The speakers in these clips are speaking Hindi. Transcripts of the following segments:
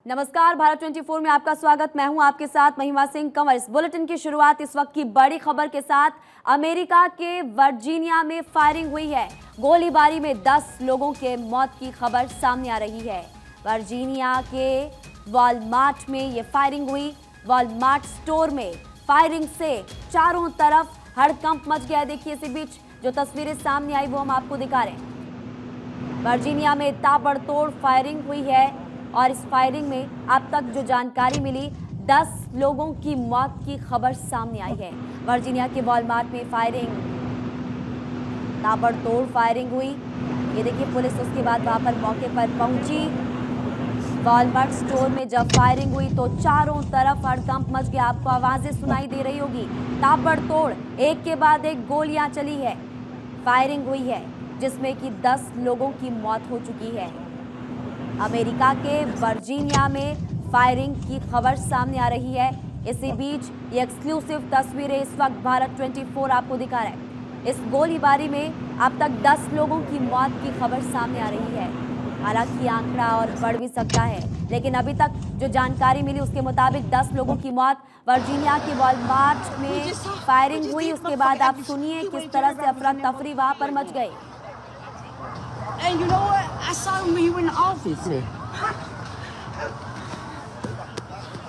नमस्कार, भारत 24 में आपका स्वागत। मैं हूं आपके साथ महिमा सिंह कंवर। इस बुलेटिन की शुरुआत इस वक्त की बड़ी खबर के साथ। अमेरिका के वर्जीनिया में फायरिंग हुई है। गोलीबारी में 10 लोगों के मौत की खबर सामने आ रही है। वर्जीनिया के वॉलमार्ट में ये फायरिंग हुई। वॉलमार्ट स्टोर में फायरिंग से चारों तरफ हड़कंप मच गया। देखिए, इसी बीच जो तस्वीरें सामने आई वो हम आपको दिखा रहे हैं। वर्जीनिया में ताबड़तोड़ फायरिंग हुई है और इस फायरिंग में अब तक जो जानकारी मिली 10 लोगों की मौत की खबर सामने आई है। वर्जीनिया के वॉलमार्ट में ताबड़तोड़ फायरिंग हुई। ये देखिए, पुलिस उसके बाद वहां पर मौके पर पहुंची। वॉलमार्ट स्टोर में जब फायरिंग हुई तो चारों तरफ हड़कंप मच गया। आपको आवाजें सुनाई दे रही होगी। ताबड़तोड़ एक के बाद एक गोलियां चली है, फायरिंग हुई है, जिसमें कि 10 लोगों की मौत हो चुकी है। अमेरिका के वर्जीनिया में फायरिंग की खबर सामने आ रही है। इसी बीच ये एक्सक्लूसिव तस्वीरें इस वक्त भारत 24 आपको दिखा रहा है। इस गोलीबारी में अब तक 10 लोगों की मौत की खबर सामने आ रही है। हालांकि आंकड़ा और बढ़ भी सकता है, लेकिन अभी तक जो जानकारी मिली उसके मुताबिक 10 लोगों की मौत। वर्जीनिया के वॉलमार्ट में फायरिंग हुई, उसके बाद आप सुनिए किस तरह से अफरा तफरी वहां पर मच गई। And you know what? I saw him when you were in the office.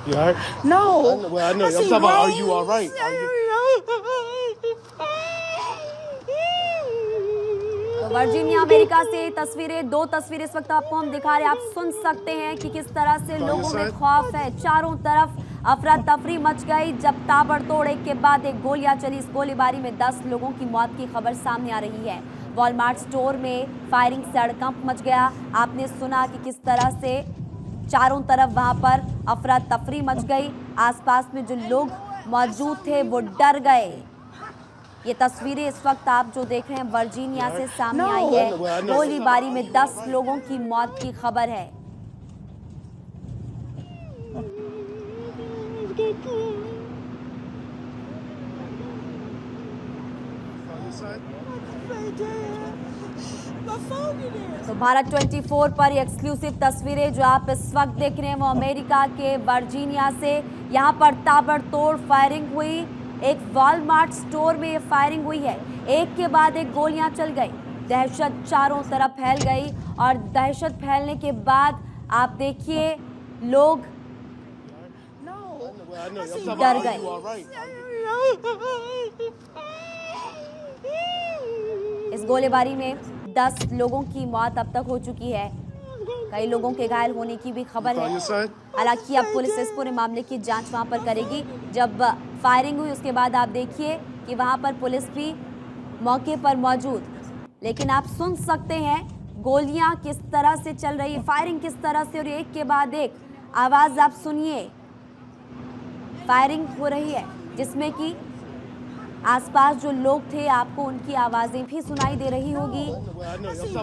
You all right? No. I know. I'm talking about, are you all right? तो वर्जीनिया अमेरिका से दो तस्वीरें इस वक्त आपको हम दिखा रहे हैं। आप सुन सकते हैं कि किस तरह से लोगों में खौफ है। चारों तरफ अफरा तफरी मच गई जब ताबड़तोड़ एक के बाद एक गोलियां चली। इस गोलीबारी में 10 लोगों की मौत की खबर सामने आ रही है। वॉलमार्ट स्टोर में फायरिंग से हड़कंप मच गया। आपने सुना कि किस तरह से चारों तरफ वहां पर अफरा तफरी मच गई। आसपास में जो लोग मौजूद थे वो डर गए। ये तस्वीरें इस वक्त आप जो देख रहे हैं वर्जीनिया से सामने आई है। गोलीबारी में 10 लोगों की मौत की खबर है। तो भारत 24 पर ये एक्सक्लूसिव तस्वीरें जो आप इस वक्त देख रहे हैं वो अमेरिका के वर्जीनिया से। यहाँ पर ताबड़तोड़ फायरिंग हुई। एक वॉलमार्ट स्टोर में ये फायरिंग हुई है। एक के बाद एक गोलियां चल गई। दहशत चारों तरफ फैल गई और दहशत फैलने के बाद आप देखिए लोग डर गए। इस गोलीबारी में 10 लोगों की मौत अब तक हो चुकी है। कई लोगों के घायल होने की भी खबर है। हालांकि अब पुलिस इस पूरे मामले की जांच वहां पर करेगी। जब फायरिंग हुई उसके बाद आप देखिए कि वहां पर पुलिस भी मौके पर मौजूद, लेकिन आप सुन सकते हैं गोलियां किस तरह से चल रही है, फायरिंग किस तरह से, और एक के बाद एक आवाज आप सुनिए। फायरिंग हो रही है जिसमें कि आसपास जो लोग थे आपको उनकी आवाजें भी सुनाई दे रही होगी।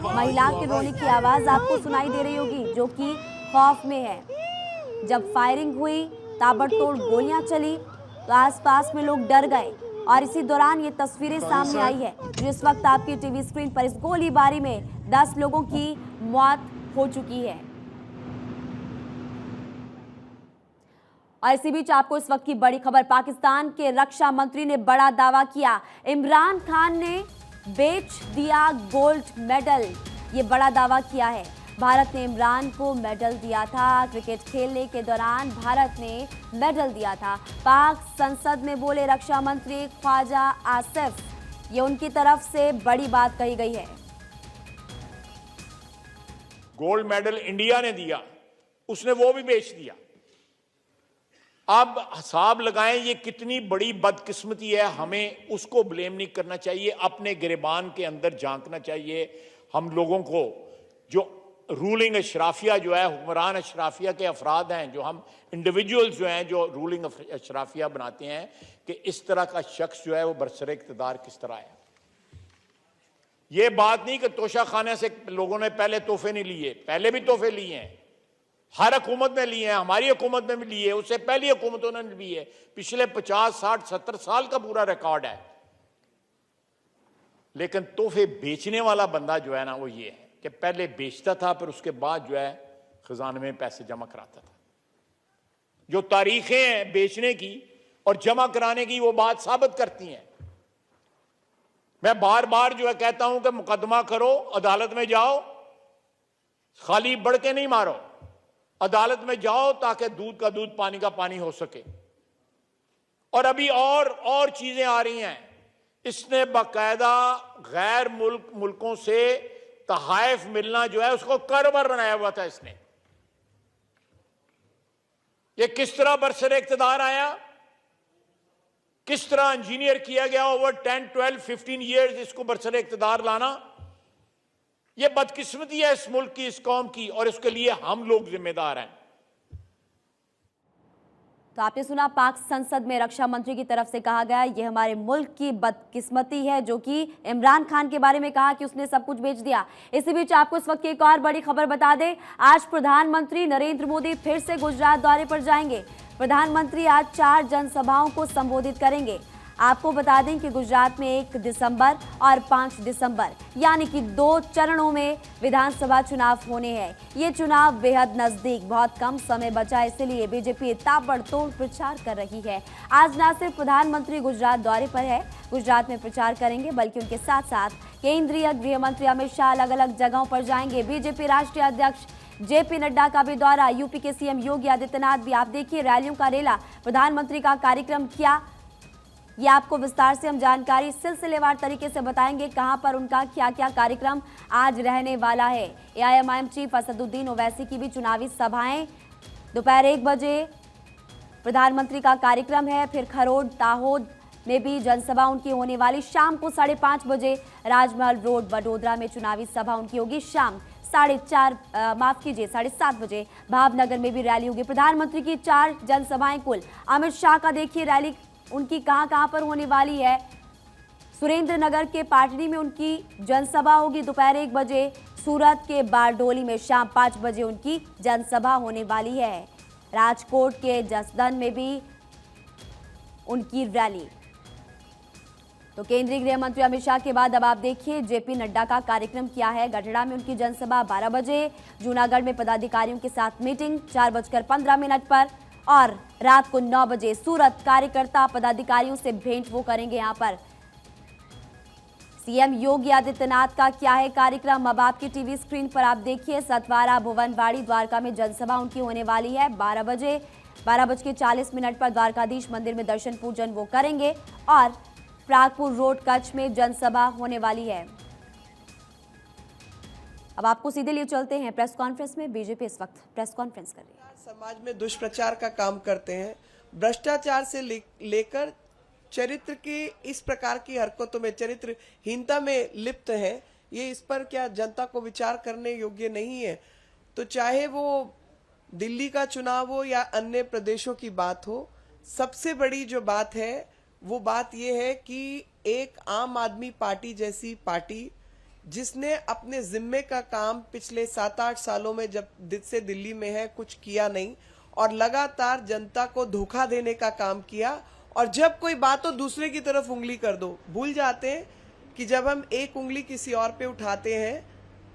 महिला के रोने की आवाज आपको सुनाई दे रही होगी जो कि खौफ में है। जब फायरिंग हुई, ताबड़तोड़ गोलियां चली तो आसपास में लोग डर गए और इसी दौरान ये तस्वीरें सामने आई है जो इस वक्त आपकी टीवी स्क्रीन पर। इस गोलीबारी में 10 लोगों की मौत हो चुकी है। और इसी बीच आपको इस वक्त की बड़ी खबर, पाकिस्तान के रक्षा मंत्री ने बड़ा दावा किया। इमरान खान ने बेच दिया गोल्ड मेडल, ये बड़ा दावा किया है। भारत ने इमरान को मेडल दिया था। क्रिकेट खेलने के दौरान भारत ने मेडल दिया था। पाक संसद में बोले रक्षा मंत्री ख्वाजा आसिफ, ये उनकी तरफ से बड़ी बात कही गई है। गोल्ड मेडल इंडिया ने दिया, उसने वो भी बेच दिया। अब हिसाब लगाएं ये कितनी बड़ी बदकिस्मती है। हमें उसको ब्लेम नहीं करना चाहिए, अपने गिरेबान के अंदर झांकना चाहिए। हम लोगों को जो रूलिंग अशराफिया जो है, हुक्मरान अशराफिया के अफराद हैं, जो हम इंडिविजुअल्स जो हैं जो रूलिंग अशराफिया बनाते हैं, कि इस तरह का शख्स जो है वो बरसर इक़्तिदार किस तरह है। ये बात नहीं कि तोशा खाने से लोगों ने पहले तोहफे नहीं लिए, पहले भी तोहफे लिए हैं। हर हुकूमत ने लिए हैं, हमारी हुकूमत ने भी लिए, उससे पहली हुकूमतों ने भी लिए। पिछले 50, 60, 70 साल का पूरा रिकॉर्ड है। लेकिन तोहफे बेचने वाला बंदा जो है ना, वो ये है कि पहले बेचता था, फिर उसके बाद जो है खजाने में पैसे जमा कराता था। जो तारीखें हैं बेचने की और जमा कराने की, वो बात साबित करती हैं। मैं बार बार जो है कहता हूं कि मुकदमा करो, अदालत में जाओ, खाली बढ़ के नहीं मारो, अदालत में जाओ ताकि दूध का दूध पानी का पानी हो सके। और अभी और चीजें आ रही हैं। इसने बाकायदा गैर मुल्कों से तहाइफ मिलना जो है उसको करवर बनाया हुआ था इसने। ये किस तरह बरसरे इख्तिदार आया, किस तरह इंजीनियर किया गया ओवर 10, 12, 15 ईयर्स इसको बरसरे इख्तिदार लाना। ये बदकिस्मती है इस मुल्क की, इस कौम की, और इसके लिए हम लोग जिम्मेदार हैं। तो आपने सुना, पाक संसद में रक्षा मंत्री की तरफ से कहा गया ये हमारे मुल्क की बदकिस्मती है, जो कि इमरान खान के बारे में कहा कि उसने सब कुछ बेच दिया। इसी बीच आपको इस वक्त की एक और बड़ी खबर बता दें, आज प्रधानमंत्री नरेंद्र मोदी फिर से गुजरात दौरे पर जाएंगे। प्रधानमंत्री आज 4 जनसभाओं को संबोधित करेंगे। आपको बता दें कि गुजरात में 1 दिसंबर और 5 दिसंबर यानी कि 2 चरणों में विधानसभा चुनाव होने हैं। ये चुनाव बेहद नजदीक, बहुत कम समय बचा, इसलिए बीजेपी ताबड़तोड़ प्रचार कर रही है। आज न सिर्फ प्रधानमंत्री गुजरात दौरे पर है, गुजरात में प्रचार करेंगे, बल्कि उनके साथ साथ केंद्रीय गृह मंत्री अमित शाह अलग अलग जगहों पर जाएंगे। बीजेपी राष्ट्रीय अध्यक्ष जेपी नड्डा का भी दौरा, यूपी के सीएम योगी आदित्यनाथ भी। आप देखिए रैलियों का रेला, प्रधानमंत्री का कार्यक्रम क्या, ये आपको विस्तार से हम जानकारी सिलसिलेवार तरीके से बताएंगे, कहां पर उनका क्या क्या कार्यक्रम आज रहने वाला है। एआईएमआईएम चीफ असदुद्दीन ओवैसी की भी चुनावी सभाएं, दोपहर 1 बजे प्रधानमंत्री का कार्यक्रम है। फिर खरोड दाहोद में भी जनसभा उनकी होने वाली, शाम को 5:30 बजे राजमहल रोड वडोदरा में चुनावी सभा उनकी होगी। शाम 7:30 बजे भावनगर में भी रैली होगी। प्रधानमंत्री की 4 जनसभाएं कुल। अमित शाह का देखिए रैली उनकी कहां पर होने वाली है। सुरेंद्र नगर के पाटड़ी में उनकी जनसभा होगी दोपहर 1 बजे। सूरत के बारडोली में शाम 5 बजे उनकी जनसभा होने वाली है। राजकोट के जसदन में भी उनकी रैली। तो केंद्रीय गृह मंत्री अमित शाह के बाद अब आप देखिए जेपी नड्डा का कार्यक्रम क्या है। गढ़ड़ा में उनकी जनसभा 12 बजे, जूनागढ़ में पदाधिकारियों के साथ मीटिंग 4:15 पर, और रात को 9 बजे सूरत कार्यकर्ता पदाधिकारियों से भेंट वो करेंगे। यहाँ पर सीएम योगी आदित्यनाथ का क्या है कार्यक्रम, अब आपकी टीवी स्क्रीन पर आप देखिए। सतवारा, भुवनवाड़ी, द्वारका में जनसभा उनकी होने वाली है 12 बजे। 12:40 पर द्वारकाधीश मंदिर में दर्शन पूजन वो करेंगे, और प्रागपुर रोड कच्छ में जनसभा होने वाली है। अब आपको सीधे लिए चलते हैं प्रेस कॉन्फ्रेंस में। बीजेपी इस वक्त प्रेस कॉन्फ्रेंस कर रही है। समाज में दुष्प्रचार का काम करते हैं, भ्रष्टाचार से लेकर चरित्र की इस प्रकार की हरकतों में, चरित्रहीनता में लिप्त हैं। ये इस पर क्या जनता को विचार करने योग्य नहीं है? तो चाहे वो दिल्ली का चुनाव हो या अन्य प्रदेशों की बात हो, सबसे बड़ी जो बात है वो बात ये है कि एक आम आदमी पार्टी जैसी पार्टी, जिसने अपने जिम्मे का काम पिछले 7-8 सालों में जब से दिल्ली में है कुछ किया नहीं, और लगातार जनता को धोखा देने का काम किया, और जब कोई बात हो दूसरे की तरफ उंगली कर दो। भूल जाते हैं कि जब हम एक उंगली किसी और पे उठाते हैं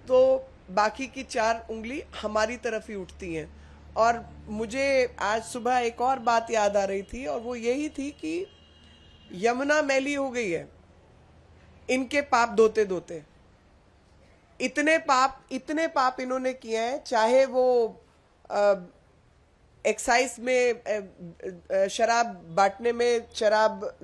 तो बाकी की 4 उंगली हमारी तरफ ही उठती हैं। और मुझे आज सुबह एक और बात याद आ रही थी, और वो यही थी कि यमुना मैली हो गई है इनके पाप धोते धोते। इतने पाप इन्होंने किए हैं, चाहे वो एक्साइज में शराब बांटने में, शराब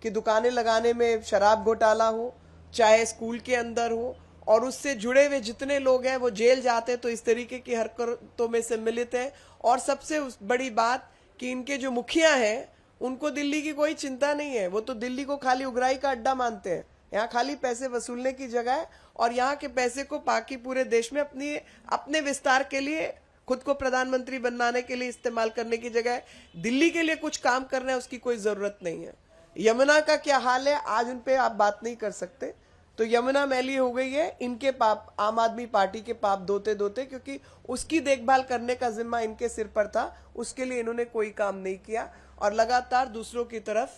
की दुकानें लगाने में शराब घोटाला हो, चाहे स्कूल के अंदर हो, और उससे जुड़े हुए जितने लोग हैं वो जेल जाते हैं तो इस तरीके की हरकतों में सम्मिलित हैं। और सबसे बड़ी बात कि इनके जो मुखिया हैं उनको दिल्ली की कोई चिंता नहीं है, वो तो दिल्ली को खाली उगराई का अड्डा मानते हैं। यहाँ खाली पैसे वसूलने की जगह है, और यहाँ के पैसे को बाकी पूरे देश में अपने विस्तार के लिए, खुद को प्रधानमंत्री बनाने के लिए इस्तेमाल करने की जगह दिल्ली के लिए कुछ काम करना है, उसकी कोई जरूरत नहीं है। यमुना का क्या हाल है आज उन पे आप बात नहीं कर सकते। तो यमुना मैली हो गई है, इनके पाप, आम आदमी पार्टी के पाप धोते धोते, क्योंकि उसकी देखभाल करने का जिम्मा इनके सिर पर था, उसके लिए इन्होंने कोई काम नहीं किया, और लगातार दूसरों की तरफ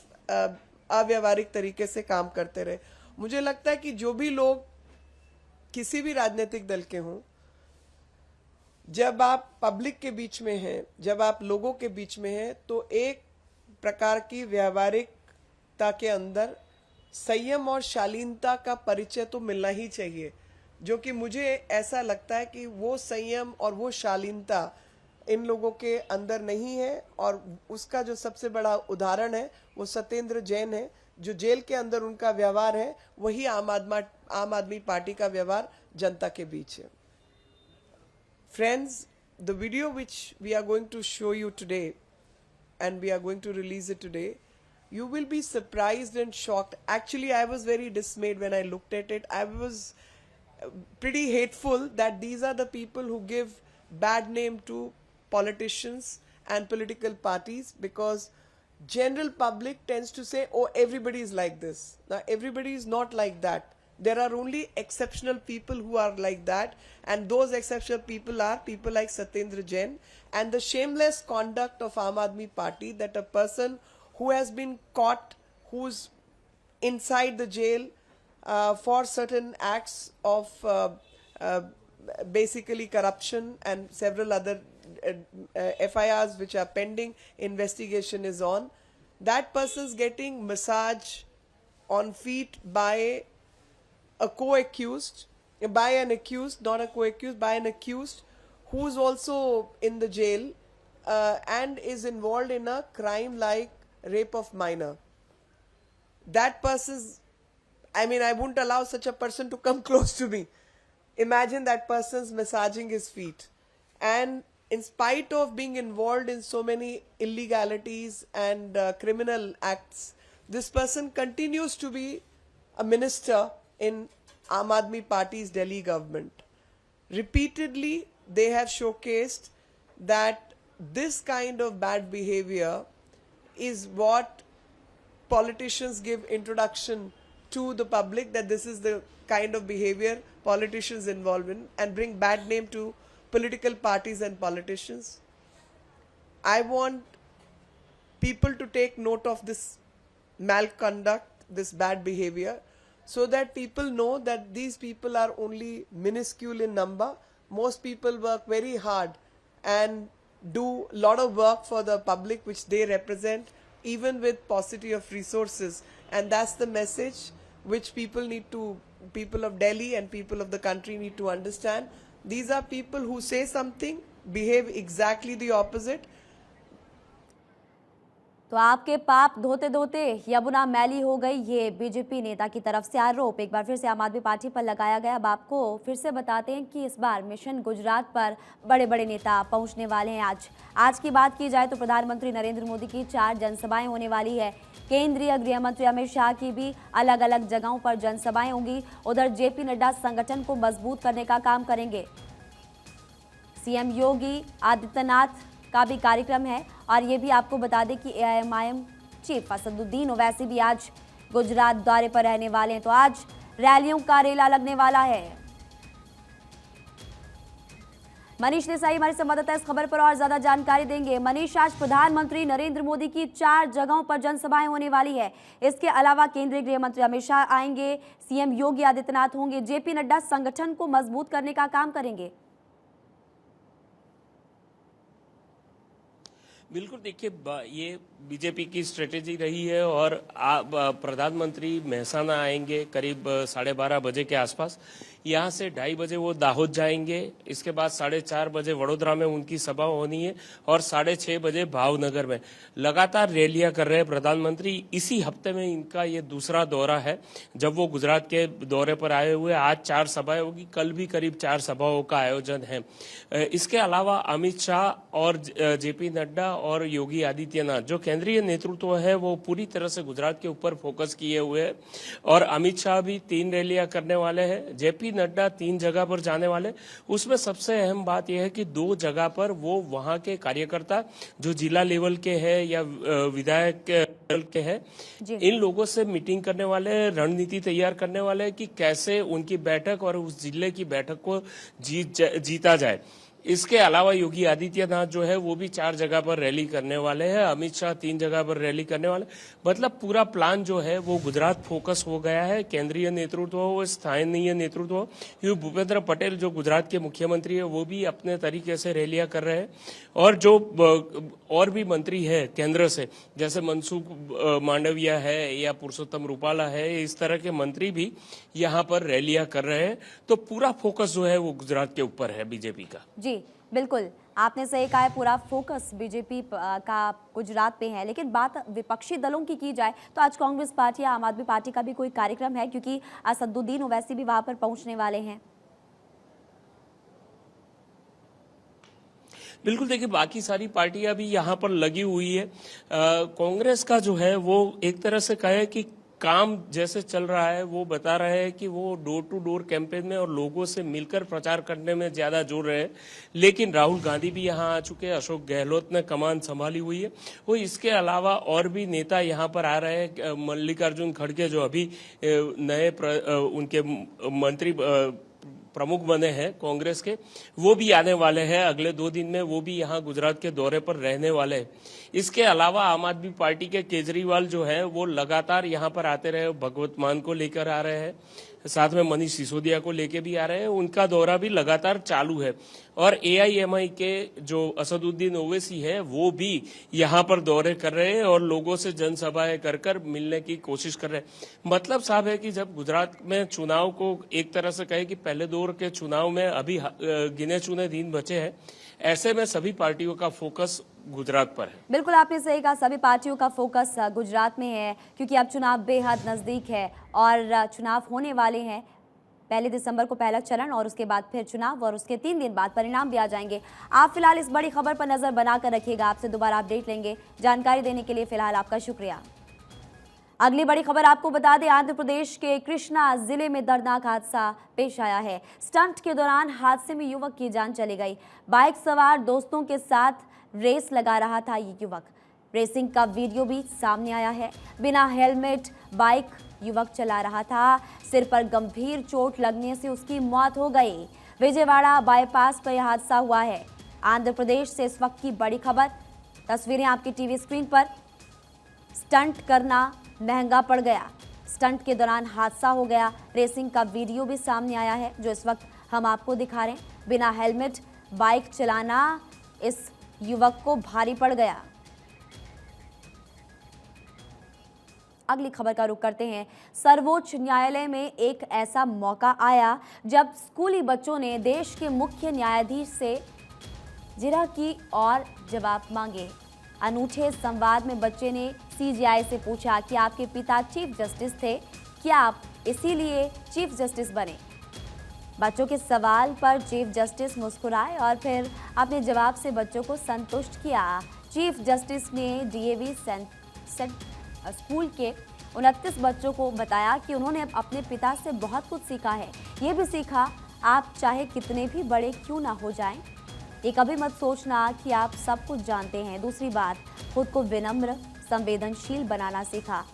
अव्यावहारिक तरीके से काम करते रहे। मुझे लगता है कि जो भी लोग किसी भी राजनीतिक दल के हों, जब आप पब्लिक के बीच में हैं, जब आप लोगों के बीच में हैं, तो एक प्रकार की व्यावहारिकता के अंदर संयम और शालीनता का परिचय तो मिलना ही चाहिए, जो कि मुझे ऐसा लगता है कि वो संयम और वो शालीनता इन लोगों के अंदर नहीं है। और उसका जो सबसे बड़ा उदाहरण है वो सत्येंद्र जैन है, जो जेल के अंदर उनका व्यवहार है वही आम आदमी पार्टी का व्यवहार जनता के बीच है। Friends, the video which we are going to show you today, and we are going to release it today, you will be surprised and shocked. Actually, I was very dismayed when I looked at it. I was pretty hateful that these are the people who give bad name to politicians and political parties, because general public tends to say, oh, everybody is like this. Now, everybody is not like that. There are only exceptional people who are like that, and those exceptional people are people like Satyendra Jain. And the shameless conduct of Aam Aadmi Party, that a person who has been caught, who's inside the jail for certain acts of basically corruption and several other FIRs which are pending, investigation is on, that person's getting massage on feet by a co-accused, by an accused, not a co-accused, by an accused who's also in the jail and is involved in a crime like rape of minor. That person's, I mean, I wouldn't allow such a person to come close to me. Imagine that person's massaging his feet. And in spite of being involved in so many illegalities and criminal acts, this person continues to be a minister in Aam Aadmi Party's Delhi government. Repeatedly, they have showcased that this kind of bad behavior is what politicians give introduction to the public, that this is the kind of behavior politicians involved in, and bring bad name to political parties and politicians. I want people to take note of this malconduct, this bad behavior, so that people know that these people are only minuscule in number. Most people work very hard and do a lot of work for the public which they represent, even with paucity of resources. And that's the message which people of Delhi and people of the country need to understand. These are people who say something, behave exactly the opposite. तो आपके पाप धोते धोते यमुना मैली हो गई, ये बीजेपी नेता की तरफ से आरोप एक बार फिर से आम आदमी पार्टी पर लगाया गया। अब आपको फिर से बताते हैं कि इस बार मिशन गुजरात पर बड़े बड़े नेता पहुंचने वाले हैं। आज की बात की जाए तो प्रधानमंत्री नरेंद्र मोदी की 4 जनसभाएं होने वाली है। केंद्रीय गृह मंत्री अमित शाह की भी अलग अलग जगहों पर जनसभाएं होंगी। उधर जेपी नड्डा संगठन को मजबूत करने का काम करेंगे। सीएम योगी आदित्यनाथ का भी कार्यक्रम है। और ये भी आपको बता दें कि एआईएमआईएम चीफ असदुद्दीन ओवैसी भी आज गुजरात दौरे पर रहने वाले हैं। तो आज रैलियों का रेला लगने वाला है। मनीष देसाई हमारे संवाददाता इस खबर पर और ज्यादा जानकारी देंगे। मनीष, आज प्रधानमंत्री नरेंद्र मोदी की 4 जगहों पर जनसभाएं होने वाली है। इसके अलावा केंद्रीय गृह मंत्री अमित शाह आएंगे, सीएम योगी आदित्यनाथ होंगे, जेपी नड्डा संगठन को मजबूत करने का काम करेंगे। बिल्कुल, देखिए ये बीजेपी की स्ट्रेटेजी रही है और प्रधानमंत्री मेहसाना आएंगे करीब 12:30 बजे के आसपास। यहाँ से 2:30 बजे वो दाहोद जाएंगे। इसके बाद 4:30 बजे वडोदरा में उनकी सभा होनी है और 6:30 बजे भावनगर में। लगातार रैलियां कर रहे हैं प्रधानमंत्री। इसी हफ्ते में इनका ये दूसरा दौरा है जब वो गुजरात के दौरे पर आए हुए। आज 4 सभाएं होगी, कल भी करीब 4 सभाओं का आयोजन है। इसके अलावा अमित शाह और जेपी नड्डा और योगी आदित्यनाथ, जो केंद्रीय नेतृत्व है, वो पूरी तरह से गुजरात के ऊपर फोकस किए हुए हैं। और अमित शाह भी 3 रैलियां करने वाले हैं। जेपी नड्डा 3 जगह पर जाने वाले। उसमें सबसे अहम बात यह है कि 2 जगह पर वो वहां के कार्यकर्ता जो जिला लेवल के हैं या विधायक के हैं, इन लोगों से मीटिंग करने वाले, रणनीति तैयार करने वाले कि कैसे उनकी बैठक और उस जिले की बैठक को जीता जाए। इसके अलावा योगी आदित्यनाथ जो है वो भी 4 जगह पर रैली करने वाले हैं, अमित शाह 3 जगह पर रैली करने वाले। मतलब पूरा प्लान जो है वो गुजरात फोकस हो गया है। केंद्रीय नेतृत्व हो, स्थानीय नेतृत्व हो, ये भूपेंद्र पटेल जो गुजरात के मुख्यमंत्री है वो भी अपने तरीके से रैलियां कर रहे हैं, और जो और भी मंत्री है केंद्र से, जैसे मनसुख मांडविया है या पुरुषोत्तम रूपाला है, इस तरह के मंत्री भी यहाँ पर रैलियां कर रहे हैं। तो पूरा फोकस जो है वो गुजरात के ऊपर है बीजेपी का। जी बिल्कुल, आपने सही कहा है, पूरा फोकस बीजेपी का गुजरात पे है। लेकिन बात विपक्षी दलों की जाए तो आज कांग्रेस पार्टी या आम आदमी पार्टी का भी कोई कार्यक्रम है, क्योंकि असदुद्दीन ओवैसी भी वहां पर पहुंचने वाले हैं। बिल्कुल, देखिए बाकी सारी पार्टियां भी यहाँ पर लगी हुई है। कांग्रेस का जो है वो एक तरह से कहे कि काम जैसे चल रहा है, वो बता रहे हैं कि वो डोर टू डोर कैंपेन में और लोगों से मिलकर प्रचार करने में ज्यादा जोर रहे हैं। लेकिन राहुल गांधी भी यहाँ आ चुके हैं, अशोक गहलोत ने कमान संभाली हुई है। वो इसके अलावा और भी नेता यहाँ पर आ रहे हैं। मल्लिकार्जुन खड़गे जो अभी नए उनके मंत्री प्रमुख बने हैं कांग्रेस के, वो भी आने वाले हैं अगले 2 दिन में। वो भी यहाँ गुजरात के दौरे पर रहने वाले हैं। इसके अलावा आम आदमी पार्टी के केजरीवाल जो है वो लगातार यहाँ पर आते रहे, भगवत मान को लेकर आ रहे हैं, साथ में मनीष सिसोदिया को लेके भी आ रहे हैं। उनका दौरा भी लगातार चालू है। और एआईएमआई के जो असदुद्दीन ओवैसी है वो भी यहाँ पर दौरे कर रहे हैं और लोगों से जनसभाएं कर कर मिलने की कोशिश कर रहे हैं। मतलब साहब है कि जब गुजरात में चुनाव को एक तरह से कहे कि पहले दौर के चुनाव में अभी गिने चुने दिन बचे हैं, ऐसे में सभी पार्टियों का फोकस गुजरात पर है। बिल्कुल आपने सही कहा, सभी पार्टियों का फोकस गुजरात में है, क्योंकि अब चुनाव बेहद नजदीक है और चुनाव होने वाले हैं। 1 दिसंबर को पहला चरण और उसके बाद फिर चुनाव, और उसके 3 दिन बाद परिणाम भी आ जाएंगे। आप फिलहाल इस बड़ी खबर पर नजर बनाकर रखिएगा, आपसे दोबारा अपडेट लेंगे। जानकारी देने के लिए फिलहाल आपका शुक्रिया। अगली बड़ी खबर आपको बता दें, आंध्र प्रदेश के कृष्णा जिले में दर्दनाक हादसा पेश आया है। स्टंट के दौरान हादसे में युवक की जान चली गई। बाइक सवार दोस्तों के साथ रेस लगा रहा था ये युवक। रेसिंग का वीडियो भी सामने आया है। बिना हेलमेट बाइक युवक चला रहा था। सिर पर गंभीर चोट लगने से उसकी मौत हो गई। विजयवाड़ा बाईपास पर यह हादसा हुआ है। आंध्र प्रदेश से इस वक्त की बड़ी खबर, तस्वीरें आपकी टीवी स्क्रीन पर। स्टंट करना महंगा पड़ गया, स्टंट के दौरान हादसा हो गया। रेसिंग का वीडियो भी सामने आया है जो इस वक्त हम आपको दिखा रहे हैं। बिना हेलमेट बाइक चलाना इस युवक को भारी पड़ गया। अगली खबर का रुख करते हैं। सर्वोच्च न्यायालय में एक ऐसा मौका आया जब स्कूली बच्चों ने देश के मुख्य न्यायाधीश से जिरह की और जवाब मांगे। अनूठे संवाद में बच्चे ने सीजीआई से पूछा कि आपके पिता चीफ जस्टिस थे, क्या आप इसीलिए चीफ जस्टिस बने? बच्चों के सवाल पर चीफ जस्टिस मुस्कुराए और फिर अपने जवाब से बच्चों को संतुष्ट किया। चीफ जस्टिस ने डीएवी स्कूल के 29 बच्चों को बताया कि उन्होंने अपने पिता से बहुत कुछ सीखा है। ये भी सीखा आप चाहे कितने भी बड़े क्यों ना हो जाएं, ये कभी मत सोचना कि आप सब कुछ जानते हैं। दूसरी बात, खुद को विनम्र संवेदनशील बनाना सीखा।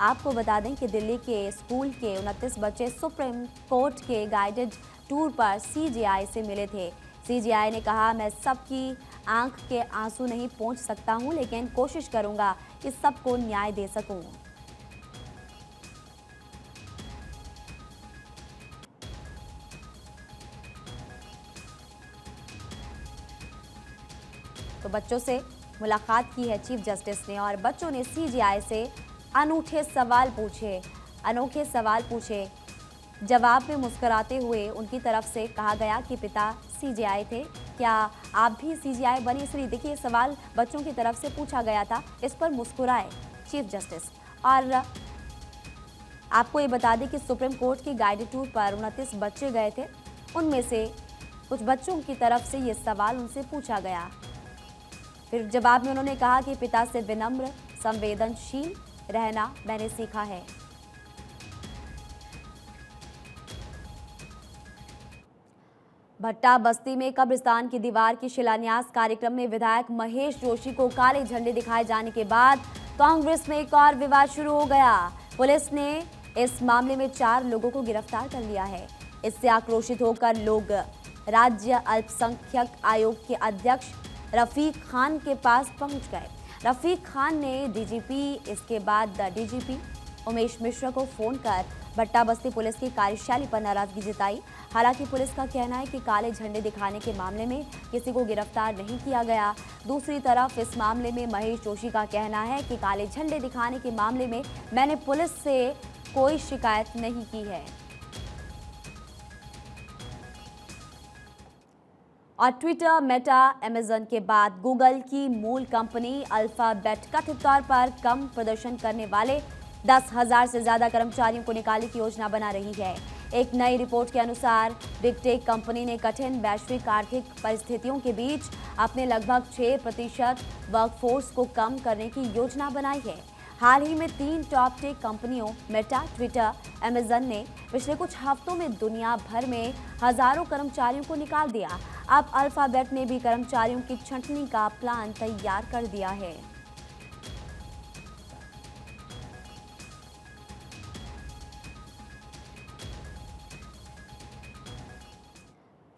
आपको बता दें कि दिल्ली के स्कूल के 29 बच्चे सुप्रीम कोर्ट के गाइडेड टूर पर सीजीआई से मिले थे। सीजीआई ने कहा, मैं सबकी आंख के आंसू नहीं पोंछ सकता हूं, लेकिन कोशिश करूंगा कि सबको न्याय दे सकूं। तो बच्चों से मुलाकात की है चीफ जस्टिस ने और बच्चों ने सीजीआई से अनूठे सवाल पूछे। जवाब में मुस्कुराते हुए उनकी तरफ से कहा गया कि पिता सीजीआई थे, क्या आप भी सीजीआई बने? इसलिए देखिए सवाल बच्चों की तरफ से पूछा गया था, इस पर मुस्कुराए चीफ जस्टिस। और आपको ये बता दें कि सुप्रीम कोर्ट की गाइडेड टूर पर 29 बच्चे गए थे, उनमें से कुछ बच्चों की तरफ से ये सवाल उनसे पूछा गया। फिर जवाब में उन्होंने कहा कि पिता से विनम्र संवेदनशील रहना मैंने सीखा है। भट्टा बस्ती में कब्रिस्तान की दीवार की शिलान्यास कार्यक्रम में विधायक महेश जोशी को काले झंडे दिखाए जाने के बाद कांग्रेस में एक और विवाद शुरू हो गया। पुलिस ने इस मामले में 4 लोगों को गिरफ्तार कर लिया है। इससे आक्रोशित होकर लोग राज्य अल्पसंख्यक आयोग के अध्यक्ष रफीक खान के पास पहुंच गए। रफीक खान ने डीजीपी, इसके बाद डीजीपी उमेश मिश्रा को फोन कर भट्टा बस्ती पुलिस की कार्यशैली पर नाराजगी जताई। हालांकि पुलिस का कहना है कि काले झंडे दिखाने के मामले में किसी को गिरफ्तार नहीं किया गया। दूसरी तरफ इस मामले में महेश जोशी का कहना है कि काले झंडे दिखाने के मामले में मैंने पुलिस से कोई शिकायत नहीं की है। और ट्विटर, मेटा, अमेजन के बाद गूगल की मूल कंपनी अल्फाबेट कथित तौर पर कम प्रदर्शन करने वाले 10,000 से ज्यादा कर्मचारियों को निकालने की योजना बना रही है। एक नई रिपोर्ट के अनुसार बिग टेक कंपनी ने कठिन वैश्विक आर्थिक परिस्थितियों के बीच अपने लगभग 6% वर्कफोर्स को कम करने की योजना बनाई है। हाल ही में 3 टॉप टेक कंपनियों मेटा, ट्विटर, अमेजन ने पिछले कुछ हफ्तों में दुनिया भर में हजारों कर्मचारियों को निकाल दिया। अब अल्फाबेट ने भी कर्मचारियों की छंटनी का प्लान तैयार कर दिया है।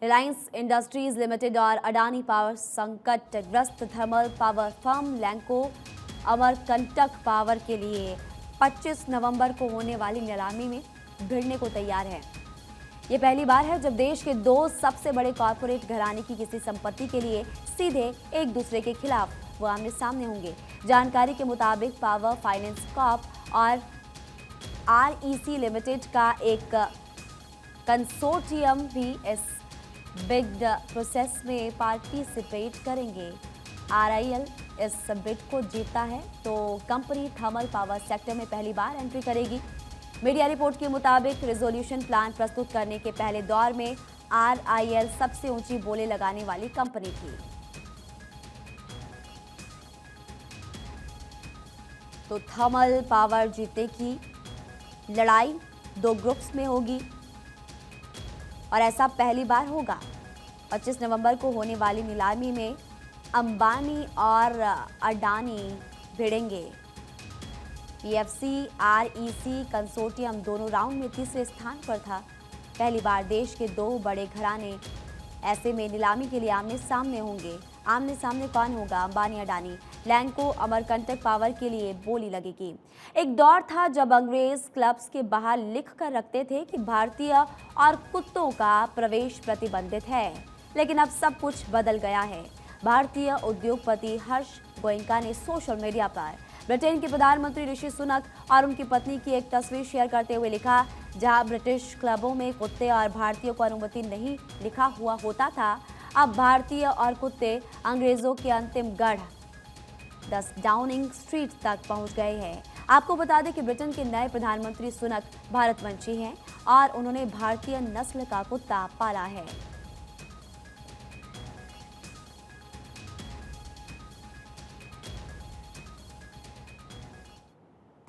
रिलायंस इंडस्ट्रीज लिमिटेड और अडानी पावर संकटग्रस्त thermal power firm Lanco Amarkantak power के लिए 25 नवंबर को होने वाली नीलामी में भिड़ने को तैयार है। ये पहली बार है जब देश के 2 सबसे बड़े कॉरपोरेट घराने की किसी संपत्ति के लिए सीधे एक दूसरे के खिलाफ वो आमने सामने होंगे। जानकारी के मुताबिक पावर फाइनेंस कॉर्प और REC लिमिटेड का एक कंसोर्टियम भी इस बिड प्रोसेस में पार्टिसिपेट करेंगे। RIL इस बिड को जीतता है तो कंपनी थर्मल पावर सेक्टर में पहली बार एंट्री करेगी। मीडिया रिपोर्ट के मुताबिक रिजोल्यूशन प्लान प्रस्तुत करने के पहले दौर में RIL सबसे ऊंची बोली लगाने वाली कंपनी थी। तो थर्मल पावर जीतने की लड़ाई 2 ग्रुप्स में होगी और ऐसा पहली बार होगा। 25 नवंबर को होने वाली नीलामी में अंबानी और अडानी भिड़ेंगे। PFC, REC कंसोर्टियम दोनों राउंड में तीसरे स्थान पर था। पहली बार देश के 2 बड़े घराने ऐसे में नीलामी के लिए आमने सामने होंगे। आमने सामने कौन होगा? अंबानी, अडानी। लैंको अमरकंटक पावर के लिए बोली लगेगी। एक दौर था जब अंग्रेज क्लब्स के बाहर लिख कर रखते थे कि भारतीय और कुत्तों का प्रवेश प्रतिबंधित है, लेकिन अब सब कुछ बदल गया है। भारतीय उद्योगपति हर्ष गोयनका ने सोशल मीडिया पर ब्रिटेन के प्रधानमंत्री ऋषि सुनक और उनकी पत्नी की एक तस्वीर शेयर करते हुए लिखा, जहां ब्रिटिश क्लबों में कुत्ते और भारतीयों को अनुमति नहीं लिखा हुआ होता था, अब भारतीय और कुत्ते अंग्रेजों के अंतिम गढ़ 10 डाउनिंग स्ट्रीट तक पहुंच गए हैं। आपको बता दें कि ब्रिटेन के नए प्रधानमंत्री सुनक भारतवंशी हैं और उन्होंने भारतीय नस्ल का कुत्ता पाला है।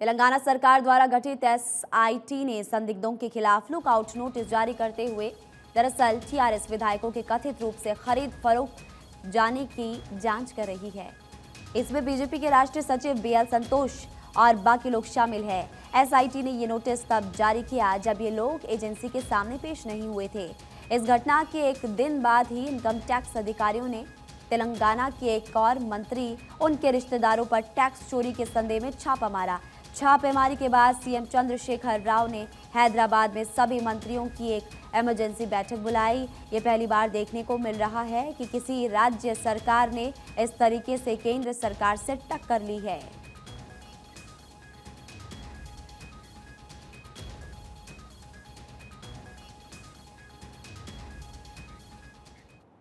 तेलंगाना सरकार द्वारा गठित SIT ने संदिग्धों के खिलाफ लुकआउट नोटिस जारी करते हुए दरअसल TRS विधायकों के कथित रूप से खरीद फरोख्त जाने की जांच कर रही है। इसमें बीजेपी के राष्ट्रीय सचिव BL संतोष और बाकी लोग शामिल हैं। SIT ने ये नोटिस तब जारी किया जब ये लोग एजेंसी के सामने पेश नहीं हुए थे। इस घटना के एक दिन बाद ही इनकम टैक्स अधिकारियों ने तेलंगाना के एक और मंत्री, उनके रिश्तेदारों पर टैक्स चोरी के संदेह में छापा मारा। छापेमारी के बाद CM चंद्रशेखर राव ने हैदराबाद में सभी मंत्रियों की एक इमरजेंसी बैठक बुलाई। ये पहली बार देखने को मिल रहा है कि किसी राज्य सरकार ने इस तरीके से केंद्र सरकार से टक्कर ली है।